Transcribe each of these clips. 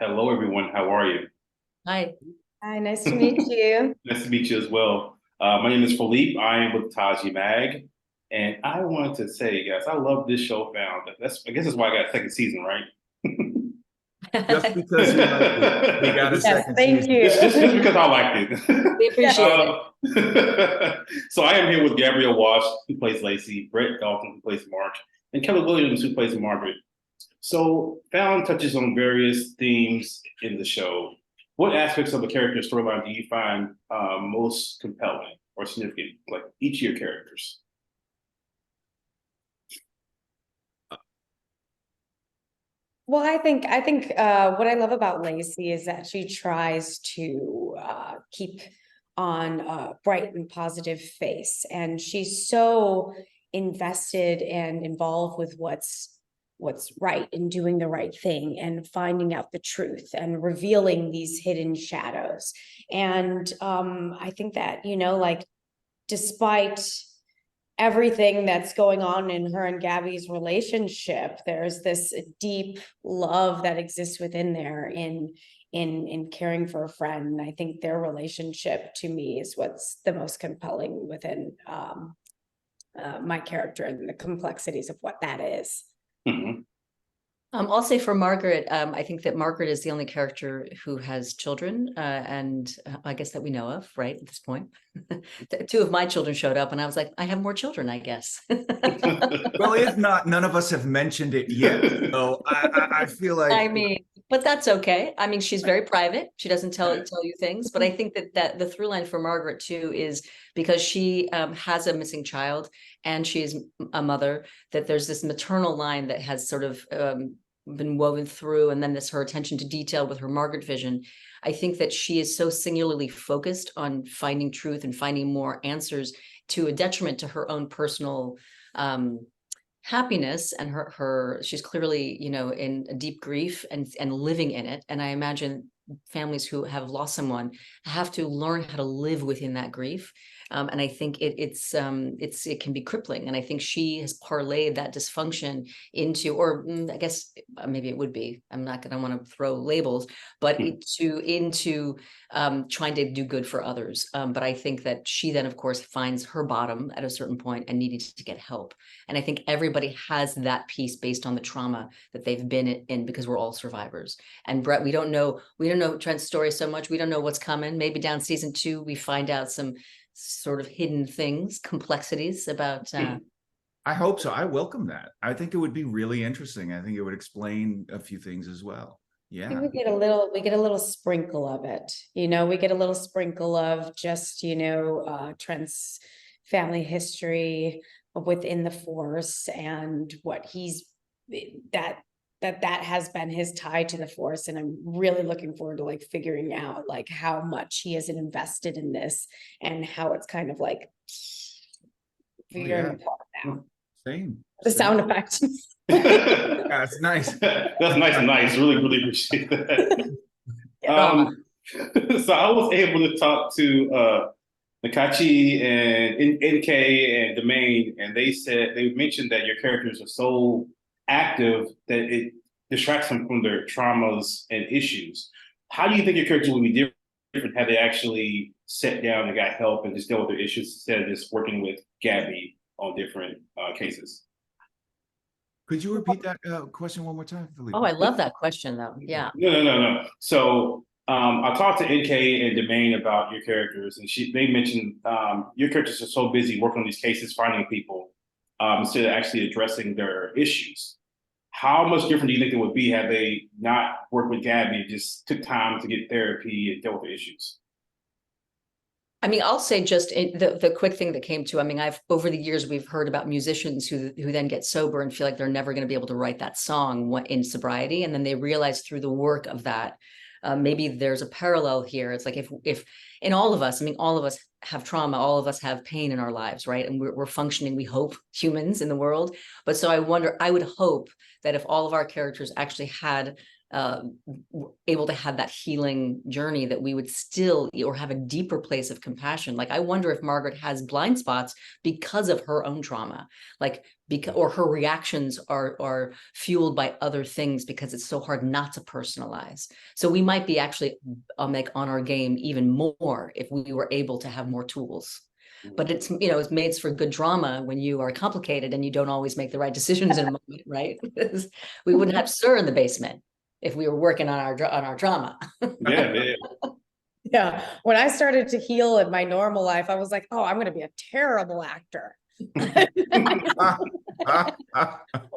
Hello, everyone. How are you? Hi. Hi, nice to meet you. Nice to meet you as well. My name is Philippe. I am with Taji Mag, and I wanted to say, guys, I love this show. Found I guess that's why I got a second season, right? Just because you liked it, we got a Yes, second thank season. you. Just because I liked We it. appreciate it. So I am here with Gabrielle Walsh, who plays Lacey, Brett Dalton, who plays Mark, and Kelli Williams, who plays Margaret. So Fallon touches on various themes in the show. What aspects of the character storyline do you find most compelling or significant, like each of your characters? Well, I think what I love about Lacey is that she tries to keep on a bright and positive face, and she's so invested and involved with what's right and doing the right thing and finding out the truth and revealing these hidden shadows. And I think that, like, despite everything that's going on in her and Gabby's relationship, there's this deep love that exists within there in caring for a friend. And I think their relationship, to me, is what's the most compelling within my character and the complexities of what that is. Mhm. I'll say for Margaret, I think that Margaret is the only character who has children, and I guess that we know of, right, at this point. Two of my children showed up, and I was like, I have more children, I guess. Well, if not, none of us have mentioned it yet. So I feel like I mean, but that's okay. I mean, she's very private. She doesn't tell you things. But I think that the through line for Margaret too is because she has a missing child and she is a mother, that there's this maternal line that has sort of been woven through, and then this her attention to detail with her Margaret vision. I think that she is so singularly focused on finding truth and finding more answers, to a detriment to her own personal happiness, and she's clearly, in a deep grief and living in it. And I imagine families who have lost someone have to learn how to live within that grief. And I think it can be crippling. And I think she has parlayed that dysfunction into, or I guess maybe it would be, I don't want to throw labels, but into trying to do good for others. But I think that she then, of course, finds her bottom at a certain point and needed to get help. And I think everybody has that piece based on the trauma that they've been in, because we're all survivors. And Brett, we don't know Trent's story so much. We don't know what's coming. Maybe down season 2, we find out some sort of hidden things, complexities about. I hope so. I welcome that. I think it would be really interesting. I think it would explain a few things as well. I think Yeah. we get a little sprinkle of it. We get a little sprinkle of just, Trent's family history within the force, and what that has been his tie to the force. And I'm really looking forward to figuring out how much he has invested in this, and how it's kind of figuring it out. Same. The sound effect. Yeah, it's nice. That's nice and nice. Really, really appreciate that. So I was able to talk to Nakachi and NK and Domain, and they mentioned that your characters are so active that it distracts them from their traumas and issues. How do you think your characters would be different had they actually sat down and got help and just dealt with their issues instead of just working with Gabby on different cases? Could you repeat that question one more time, Philippe? Oh, I love that question, though. Yeah. No. So I talked to NK and Domain about your characters, and they mentioned your characters are so busy working on these cases, finding people, instead of actually addressing their issues. How much different do you think it would be had they not worked with Gabby and just took time to get therapy and deal with the issues? I mean, I'll say just the quick thing that came to, I mean, over the years, we've heard about musicians who then get sober and feel like they're never going to be able to write that song in sobriety. And then they realize through the work of that, maybe there's a parallel here. It's like if in all of us, I mean, all of us have trauma, all of us have pain in our lives, right? And we're functioning, we hope, humans in the world. But so I would hope that if all of our characters actually had able to have that healing journey, that we would still, or have a deeper place of compassion. Like, I wonder if Margaret has blind spots because of her own trauma, like, because, or her reactions are fueled by other things, because it's so hard not to personalize. So we might be actually like on our game even more if we were able to have more tools. But it's, you know, it's made for good drama when you are complicated and you don't always make the right decisions in a moment, right? We wouldn't have Sir in the basement if we were working on our drama. Yeah. Yeah. When I started to heal in my normal life, I was like, oh, I'm going to be a terrible actor.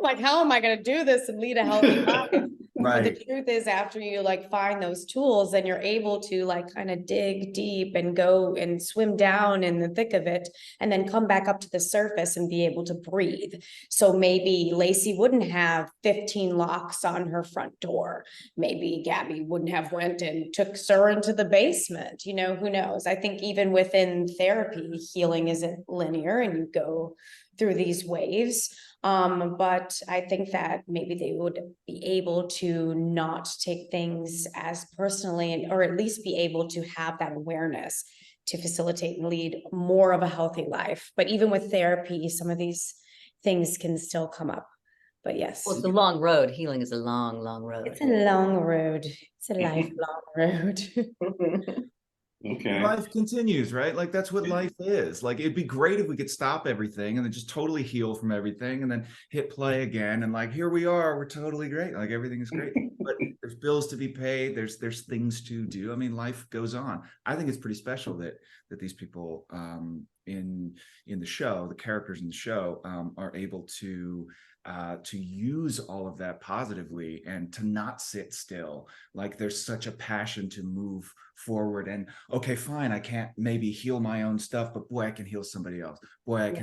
Like, how am I going to do this and lead a healthy life? But the Right. truth is, after you like find those tools, then you're able to like kind of dig deep and go and swim down in the thick of it, and then come back up to the surface and be able to breathe. So maybe Lacey wouldn't have 15 locks on her front door. Maybe Gabby wouldn't have went and took Sir into the basement. You know, who knows? I think even within therapy, healing isn't linear and you go through these waves. But I think that maybe they would be able to not take things as personally, or at least be able to have that awareness to facilitate and lead more of a healthy life. But even with therapy, some of these things can still come up. But yes, Well, it's a long road. Healing is a long, long road. it's a long road. It's a lifelong road. Okay. Life continues, right? Like, that's what life is. Like, it'd be great if we could stop everything and then just totally heal from everything and then hit play again. And like, here we are, we're totally great. Like, everything is great. But there's bills to be paid. There's things to do. I mean, life goes on. I think it's pretty special that these people in the show, the characters in the show, are able to use all of that positively and to not sit still. Like, there's such a passion to move forward, and okay, fine, I can't maybe heal my own stuff, but boy, I can heal somebody else. Boy,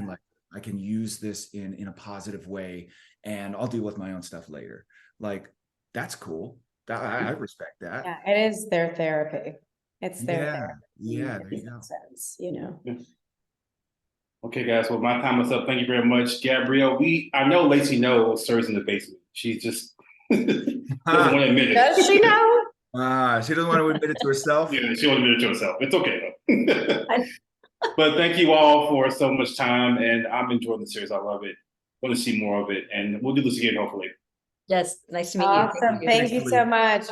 I can use this in a positive way, and I'll deal with my own stuff later. Like, that's cool. I respect that. Yeah, it is their therapy. It's their therapy. Yeah, there you in go. that sense, you know. Okay, guys. Well, my time is up. Thank you very much, Gabrielle. I know Lacey knows Sir's in the basement. She's just doesn't want to admit it. Does she know? She doesn't want to admit it to herself. Yeah, she won't admit it to herself. It's okay though. But thank you all for so much time, and I'm enjoying the series. I love it. Want to see more of it, and we'll do this again hopefully. Yes, nice to meet you. Awesome. Thank you so much.